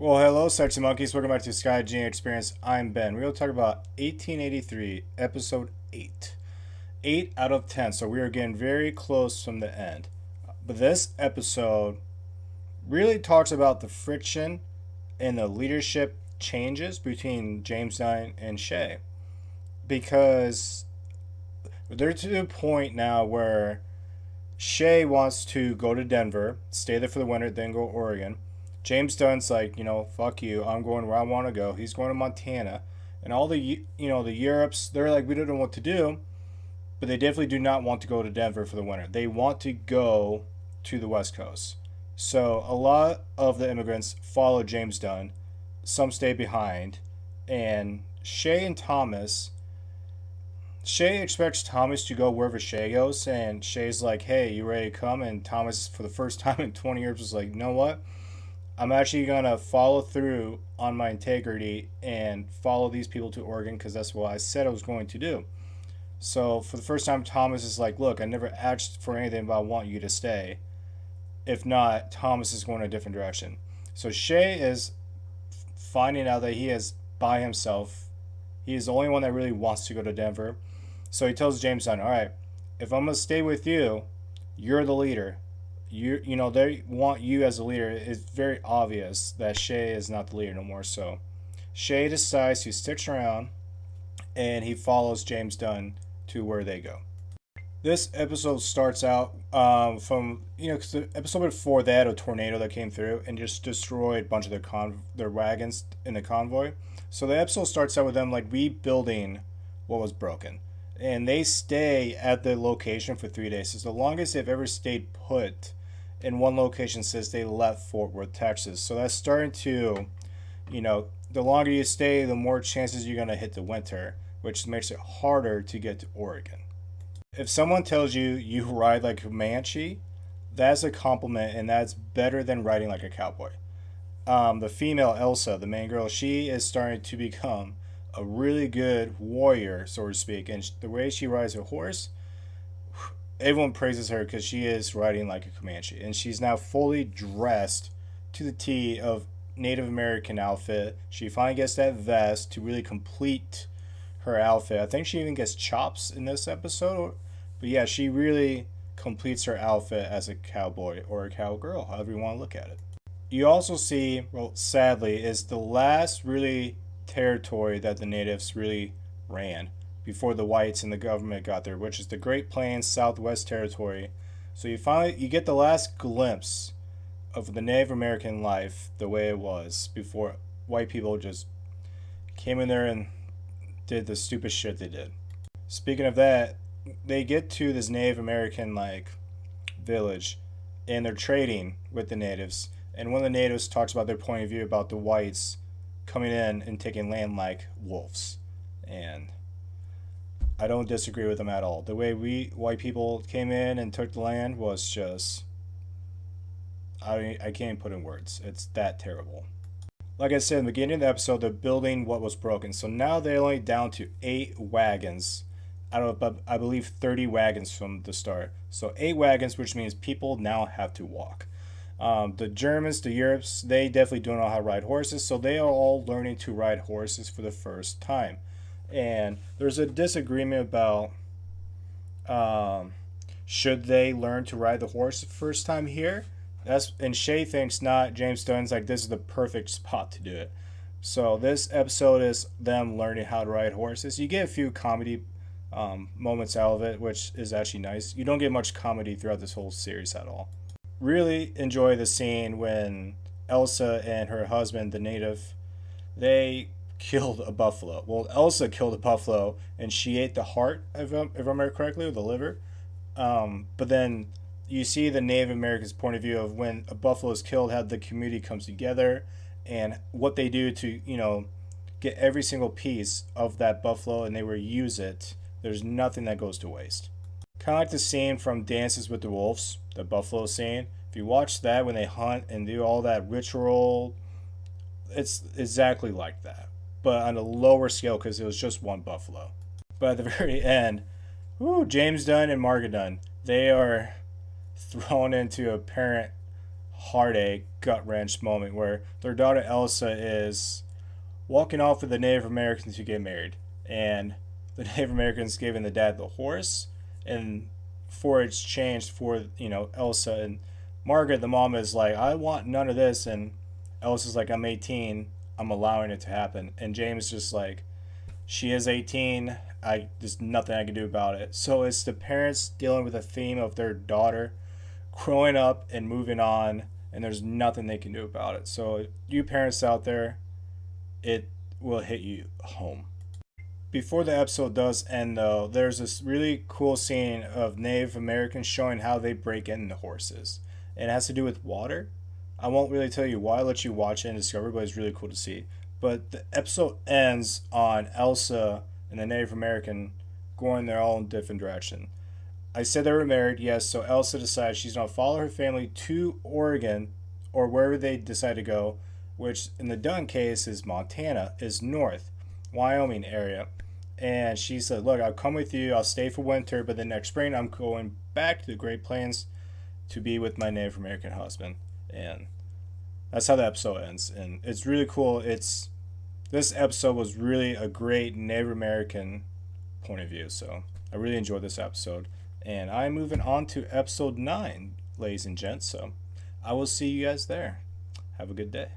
Well, hello, sexy monkeys. Welcome back to SkyGeneYouTube Experience. I'm Ben. We will talk about 1883, episode 8. 8 out of 10, so we are getting very close from the end. But this episode really talks about the friction and the leadership changes between James Dutton and Shay. Because they're to the point now where Shay wants to go to Denver, stay there for the winter, then go to Oregon. James Dunn's like, fuck you. I'm going where I want to go. He's going to Montana, and all the Europes. They're like, we don't know what to do, but they definitely do not want to go to Denver for the winter. They want to go to the West Coast. So a lot of the immigrants follow James Dutton. Some stay behind, and Shay and Thomas. Shay expects Thomas to go wherever Shay goes, and Shay's like, hey, you ready to come? And Thomas, for the first time in 20 years, was like, you know what? I'm actually going to follow through on my integrity and follow these people to Oregon because that's what I said I was going to do. So for the first time, Thomas is like, look, I never asked for anything, but I want you to stay. If not, Thomas is going a different direction. So Shay is finding out that he is by himself. He is the only one that really wants to go to Denver. So he tells James Dutton, all right, if I'm going to stay with you, you're the leader. They want you as a leader. It's very obvious that Shay is not the leader no more. So Shay decides he sticks around and he follows James Dutton to where they go. This episode starts out from because the episode before they had a tornado that came through and just destroyed a bunch of their wagons in the convoy. So the episode starts out with them like rebuilding what was broken, and they stay at the location for 3 days. It's the longest they've ever stayed put in one location since they left Fort Worth, Texas. So that's starting to, the longer you stay, the more chances you're going to hit the winter, which makes it harder to get to Oregon. If someone tells you you ride like a Comanche, that's a compliment, and that's better than riding like a cowboy. The female Elsa, the main girl, she is starting to become a really good warrior, so to speak, and the way she rides her horse, everyone praises her because she is riding like a Comanche, and she's now fully dressed to the T of Native American outfit. She finally gets that vest to really complete her outfit. I think she even gets chops in this episode, but yeah, she really completes her outfit as a cowboy or a cowgirl, however you want to look at it. You also see, well, sadly, is the last really territory that the natives really ran before the whites and the government got there, which is the Great Plains Southwest Territory. So you get the last glimpse of the Native American life the way it was before white people just came in there and did the stupid shit they did. Speaking of that, they get to this Native American village, and they're trading with the natives, and one of the natives talks about their point of view about the whites coming in and taking land like wolves, and I don't disagree with them at all. The way we white people came in and took the land was just, I can't put in words. It's that terrible. Like I said in the beginning of the episode, they're building what was broken. So now they're only down to 8 wagons out of, I believe, 30 wagons from the start. So 8 wagons, which means people now have to walk. The Germans, the Europes, they definitely don't know how to ride horses. So they are all learning to ride horses for the first time. And there's a disagreement about should they learn to ride the horse the first time here. And Shay thinks not. James Dunn's like, this is the perfect spot to do it. So this episode is them learning how to ride horses. You get a few comedy moments out of it, which is actually nice. You don't get much comedy throughout this whole series at all. Really enjoy the scene when Elsa and her husband, the native, they killed a buffalo. Well, Elsa killed a buffalo, and she ate the heart, if I remember correctly, or the liver. But then you see the Native Americans' point of view of when a buffalo is killed, how the community comes together, and what they do to, get every single piece of that buffalo and they reuse it. There's nothing that goes to waste. Kind of like the scene from Dances with the Wolves, the buffalo scene. If you watch that when they hunt and do all that ritual, it's exactly like that, but on a lower scale because it was just one buffalo. But at the very end, James Dutton and Margaret Dutton, they are thrown into apparent heartache, gut wrench moment where their daughter Elsa is walking off with the Native Americans to get married, and the Native Americans giving the dad the horse, and for it's changed for Elsa and Margaret. The mom is like, I want none of this, and Elsa's like, I'm 18, I'm allowing it to happen, and James just like, she is 18. There's nothing I can do about it. So it's the parents dealing with the theme of their daughter growing up and moving on, and there's nothing they can do about it. So you parents out there, it will hit you home. Before the episode does end, though, there's this really cool scene of Native Americans showing how they break into horses. And it has to do with water. I won't really tell you why. I'll let you watch it and discover, but it's really cool to see. But the episode ends on Elsa and the Native American going their own different direction. I said they were married, yes, so Elsa decides she's going to follow her family to Oregon or wherever they decide to go, which in the Dutton case is Montana, is north, Wyoming area. And she said, look, I'll come with you, I'll stay for winter, but the next spring I'm going back to the Great Plains to be with my Native American husband. And that's how the episode ends. And it's really cool. This episode was really a great Native American point of view. So I really enjoyed this episode. And I'm moving on to episode 9, ladies and gents. So I will see you guys there. Have a good day.